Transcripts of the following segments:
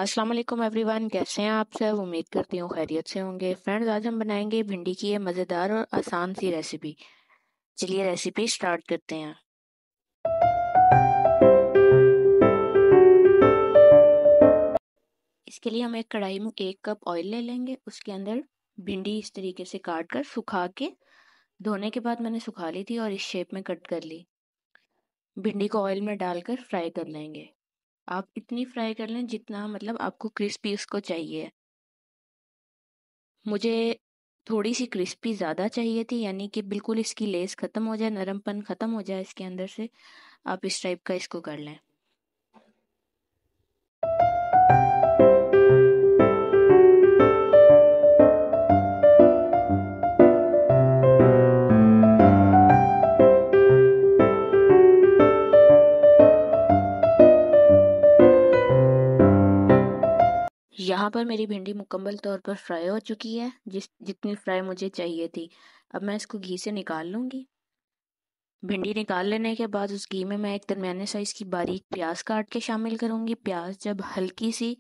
अस्सलाम वालेकुम एवरीवन, कैसे हैं आप सब। उम्मीद करती हूँ खैरियत से होंगे। फ्रेंड्स, आज हम बनाएंगे भिंडी की ये मज़ेदार और आसान सी रेसिपी। चलिए रेसिपी स्टार्ट करते हैं। इसके लिए हम एक कढ़ाई में 1 कप ऑयल ले लेंगे। उसके अंदर भिंडी इस तरीके से काट कर सुखा के, धोने के बाद मैंने सुखा ली थी और इस शेप में कट कर ली। भिंडी को ऑयल में डालकर फ्राई कर लेंगे। आप इतनी फ्राई कर लें जितना मतलब आपको क्रिस्पी उसको चाहिए। मुझे थोड़ी सी क्रिस्पी ज़्यादा चाहिए थी, यानी कि बिल्कुल इसकी लेस ख़त्म हो जाए, नरमपन ख़त्म हो जाए इसके अंदर से। आप इस टाइप का इसको कर लें। यहाँ पर मेरी भिंडी मुकम्मल तौर पर फ्राई हो चुकी है, जितनी फ्राई मुझे चाहिए थी। अब मैं इसको घी से निकाल लूँगी। भिंडी निकाल लेने के बाद उस घी में मैं एक दरमियाने साइज़ की बारीक प्याज काट के शामिल करूँगी। प्याज जब हल्की सी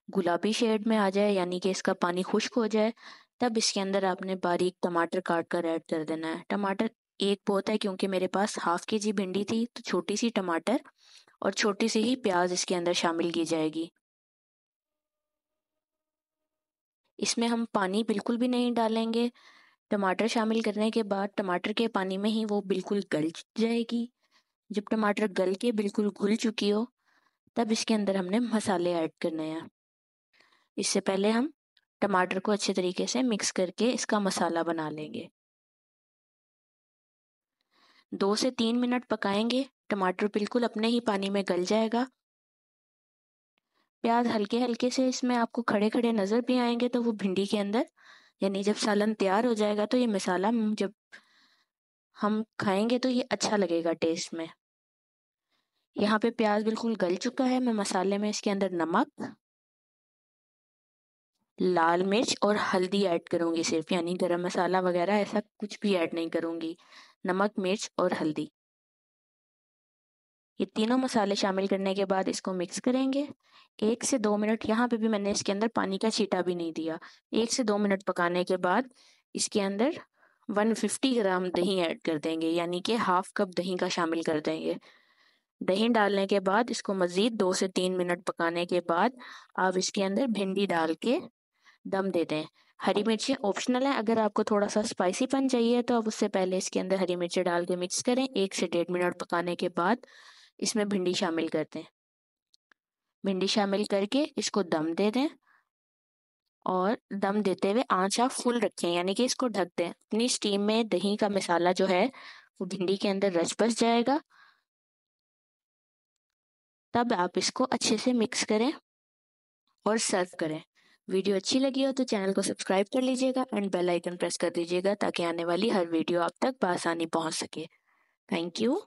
गुलाबी शेड में आ जाए, यानी कि इसका पानी खुश्क हो जाए, तब इसके अंदर आपने बारीक टमाटर काट कर ऐड कर देना है। टमाटर एक बहुत है, क्योंकि मेरे पास हाफ के जी भिंडी थी, तो छोटी सी टमाटर और छोटी सी ही प्याज इसके अंदर शामिल की जाएगी। इसमें हम पानी बिल्कुल भी नहीं डालेंगे। टमाटर शामिल करने के बाद टमाटर के पानी में ही वो बिल्कुल गल जाएगी। जब टमाटर गल के बिल्कुल घुल चुकी हो, तब इसके अंदर हमने मसाले ऐड करने हैं। इससे पहले हम टमाटर को अच्छे तरीके से मिक्स करके इसका मसाला बना लेंगे। 2 से 3 मिनट पकाएंगे। टमाटर बिल्कुल अपने ही पानी में गल जाएगा। प्याज हल्के हल्के से इसमें आपको खड़े खड़े नज़र भी आएंगे, तो वो भिंडी के अंदर, यानी जब सालन तैयार हो जाएगा तो ये मसाला जब हम खाएंगे तो ये अच्छा लगेगा टेस्ट में। यहाँ पे प्याज बिल्कुल गल चुका है। मैं मसाले में इसके अंदर नमक, लाल मिर्च और हल्दी ऐड करूँगी सिर्फ, यानी गरम मसाला वगैरह ऐसा कुछ भी ऐड नहीं करूँगी। नमक, मिर्च और हल्दी, ये तीनों मसाले शामिल करने के बाद इसको मिक्स करेंगे। 1 से 2 मिनट, यहाँ पे भी मैंने इसके अंदर पानी का छींटा भी नहीं दिया। 1 से 2 मिनट पकाने के बाद इसके अंदर 150 ग्राम दही ऐड कर देंगे, यानी कि हाफ कप दही का शामिल कर देंगे। दही डालने के बाद इसको मज़ीद 2 से 3 मिनट पकाने के बाद आप इसके अंदर भिंडी डाल के दम दे दें। हरी मिर्चें ऑप्शनल है, अगर आपको थोड़ा सा स्पाइसीपन चाहिए तो आप उससे पहले इसके अंदर हरी मिर्चें डाल के मिक्स करें। 1 से 1.5 मिनट पकाने के बाद इसमें भिंडी शामिल कर दें। भिंडी शामिल करके इसको दम दे दें और दम देते हुए आंच आप फुल रखें, यानी कि इसको ढक दें। अपनी स्टीम में दही का मसाला जो है वो भिंडी के अंदर रच बस जाएगा। तब आप इसको अच्छे से मिक्स करें और सर्व करें। वीडियो अच्छी लगी हो तो चैनल को सब्सक्राइब कर लीजिएगा एंड बेल आइकन प्रेस कर दीजिएगा, ताकि आने वाली हर वीडियो आप तक बआसानी पहुंच सके। Thank you.